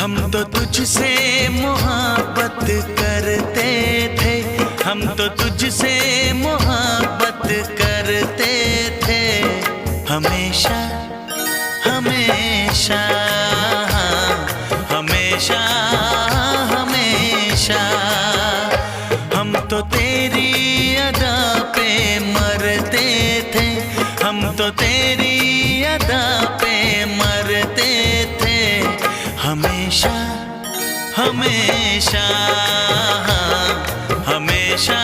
हम तो तुझसे मोहब्बत करते थे, हम तो तुझसे मोहब्बत करते थे, हमेशा हमेशा हमेशा हमेशा। हम तो तेरी अदा पे मरते थे, हम तो तेरी अदा पे मरते थे, हमेशा हमेशा हमेशा।